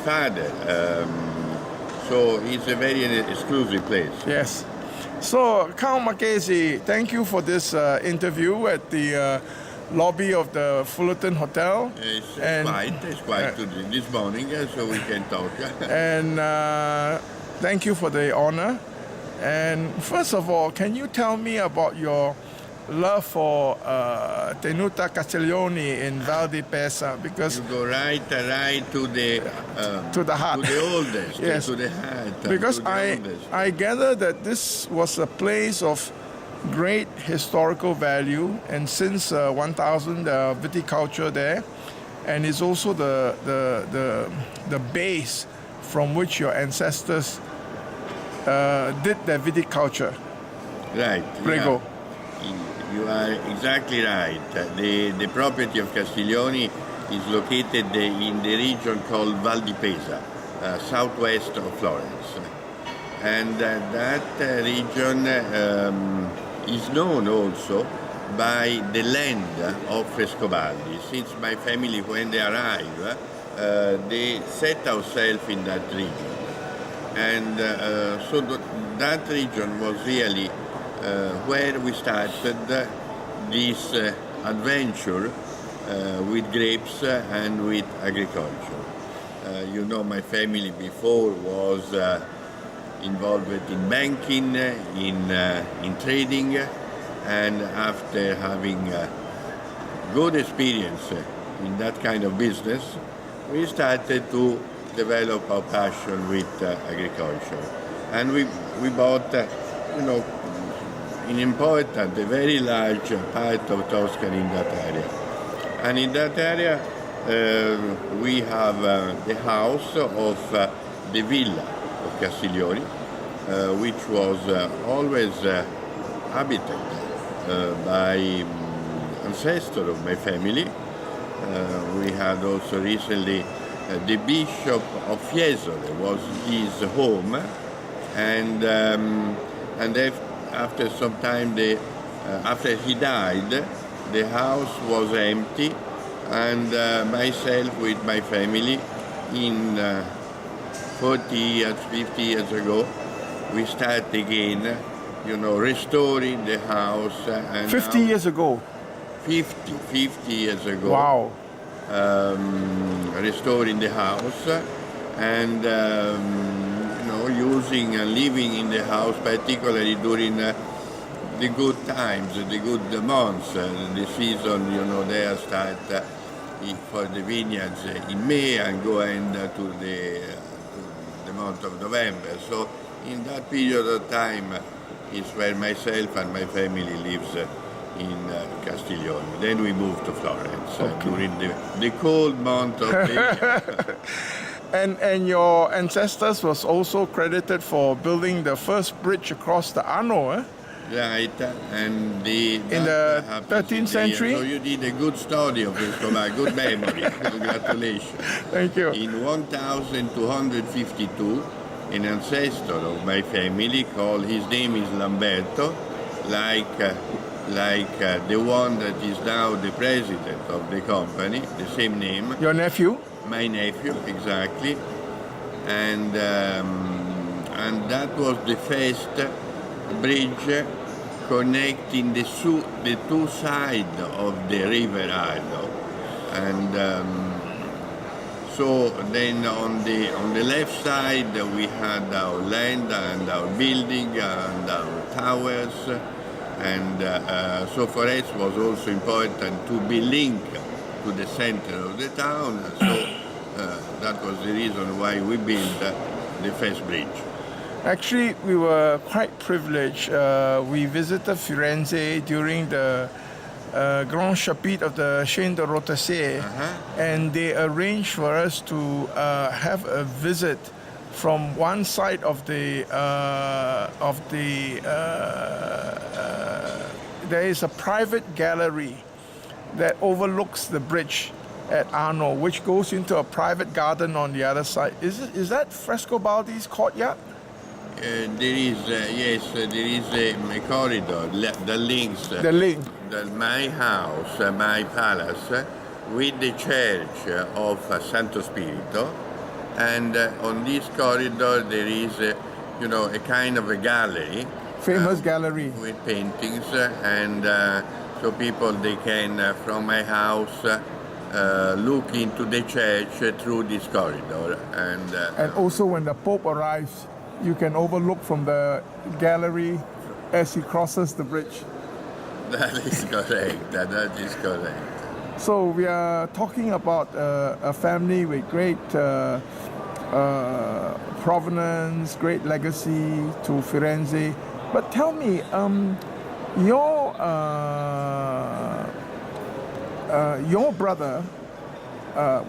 father. So it's a very exclusive place. Yes. So, Count Marchese, thank you for this interview at the lobby of the Fullerton Hotel. It's quite good this morning, so we can talk. And thank you for the honor. And first of all, can you tell me about your love for Tenuta Castiglione in Val di Pesa? Because you go right to the heart, to the oldest, yes, to the heart. Because I gather that this was a place of great historical value, and since 1000 viticulture there, and it's also the base from which your ancestors did their viticulture. Right. Prego. Yeah. You are exactly right. The property of Castiglione is located in the region called Val di Pesa, southwest of Florence. And that region is known also by the land of Frescobaldi. Since my family, when they arrived, they set ourselves in that region. And so that region was really where we started this adventure with grapes and with agriculture. You know, my family before was involved in banking, in trading, and after having good experience in that kind of business, we started to develop our passion with agriculture. And we bought, an important, a very large part of Tuscany in that area. And in that area, we have the house of the villa of Castiglione, which was always habited by ancestors of my family. We had also recently the Bishop of Fiesole was his home, and after some time, after he died, the house was empty, and myself with my family, in 40 years, 50 years ago, we start again, restoring the house. And 50 years ago? 50 years ago. Wow. Restoring the house and using and living in the house, particularly during the good times, the good months. The season, they start for the vineyards in May and go end to the month of November. So in that period of time is where myself and my family lives in Castiglione. Then we moved to Florence during the cold month of the year. And your ancestors was also credited for building the first bridge across the Arno, eh? Right, and in the 13th century. So you did a good study of Frescobaldi, good memory. Congratulations. Thank you. In 1252, an ancestor of my family called, his name is Lamberto, like the one that is now the president of the company, the same name. Your nephew? My nephew, exactly. And that was the first bridge connecting the two sides of the river Arno. And so then on the left side we had our land and our building and our towers. And so for us it was also important to be linked to the center of the town. So that was the reason why we built the first bridge. Actually, we were quite privileged. We visited Firenze during the Grand Chapitre of the Chaîne de Rothesay, and they arranged for us to have a visit from one side of the there is a private gallery that overlooks the bridge at Arno, which goes into a private garden on the other side. Is that Frescobaldi's courtyard? There is a corridor that links my house, my palace, with the church of Santo Spirito, And on this corridor there is, a kind of a gallery. Famous gallery. With paintings, and so people, they can, from my house, look into the church through this corridor. And also when the Pope arrives, you can overlook from the gallery as he crosses the bridge. That is correct. That is correct. So we are talking about a family with great provenance, great legacy to Firenze. But tell me, your brother,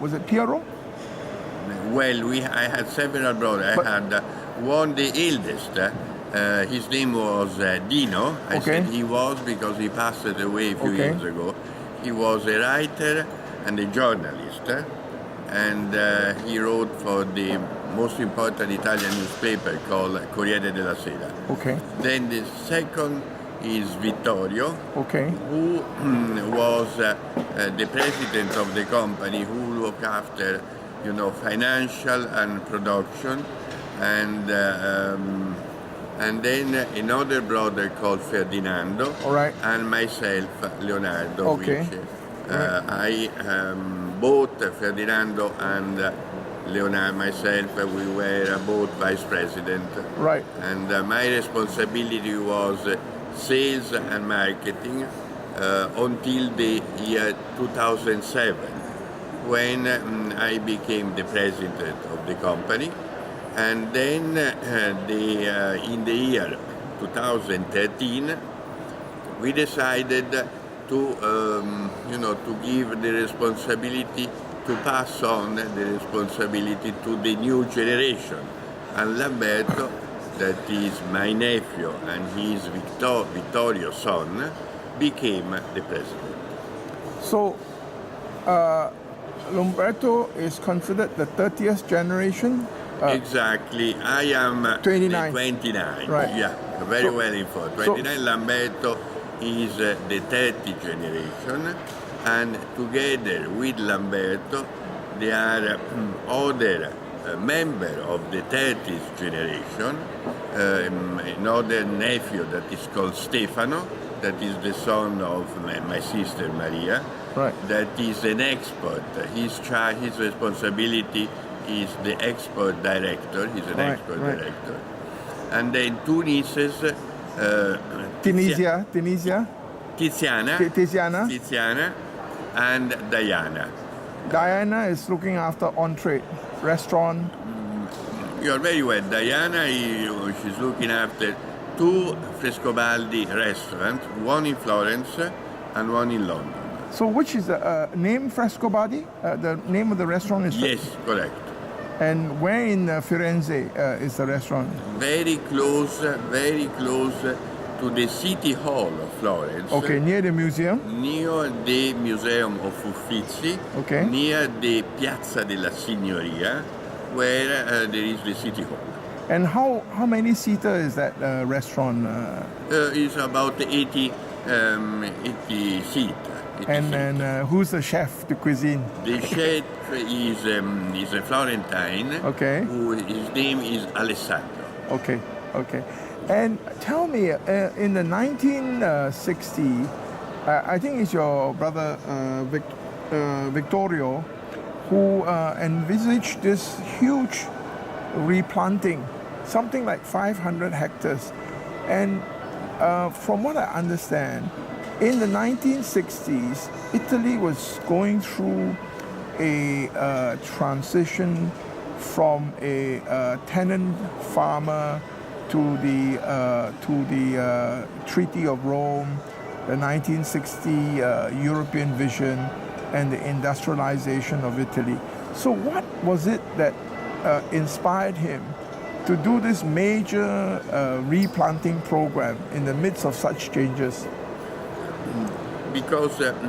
was it Piero? Well, I had several brothers. I had one, the eldest. His name was Dino. I said he was because he passed away a few years ago. He was a writer and a journalist, and he wrote for the most important Italian newspaper called Corriere della Sera. Then the second is Vittorio, who was the president of the company, who looked after, financial and production, and then another brother called Ferdinando, and myself, Leonardo, which I both Ferdinando and Leonardo, myself, we were both vice president. And my responsibility was sales and marketing until the year 2007, when I became the president of the company. And then in the year 2013, we decided to give the responsibility, to pass on the responsibility to the new generation. And Lamberto, that is my nephew and his Vittorio's son, became the president. So, Lamberto is considered the 30th generation? Exactly. I am 29. 29. Yeah, very well informed. 29. Lamberto is the 30th generation, and together with Lamberto, there are other members of the 30th generation, another nephew that is called Stefano, that is the son of my sister Maria, that is an expert. His responsibility is the export director. He's an export director. And then two nieces, Tiziana and Diana. Diana is looking after on-trade, restaurant. You're very well. Diana, she's looking after two Frescobaldi restaurants, one in Florence and one in London. So which is the name Frescobaldi? The name of the restaurant is... Yes, correct. And where in Firenze is the restaurant? Very close to the City Hall of Florence. Near the museum? Near the Museum of Uffizi, near the Piazza della Signoria, where there is the City Hall. And how many seater is that restaurant? It's about 80 seat. And who's the chef, the cuisine? The chef is a Florentine, who his name is Alessandro. Okay. And tell me, in the 1960s, I think it's your brother Vittorio who envisaged this huge replanting, something like 500 hectares. And from what I understand, in the 1960s, Italy was going through a transition from a tenant farmer to the Treaty of Rome, the 1960 European vision, and the industrialization of Italy. So what was it that inspired him to do this major replanting program in the midst of such changes? Because the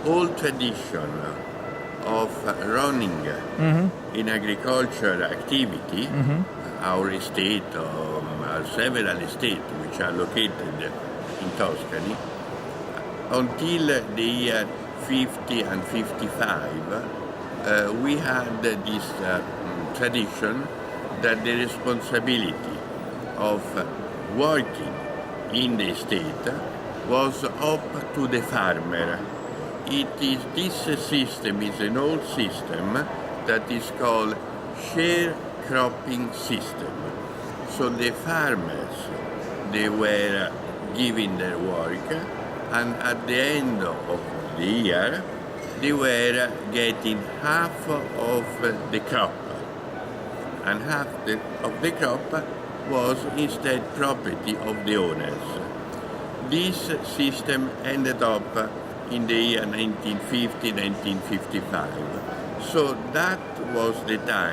old tradition of running in agriculture activity, our estate, our several estates which are located in Tuscany, until the year 50 and 55, we had this tradition that the responsibility of working in the estate was up to the farmer. This system is an old system that is called sharecropping system. So the farmers, they were giving their work, and at the end of the year, they were getting half of the crop, and half of the crop was instead property of the owners. This system ended up in the year 1950, 1955. So that was the time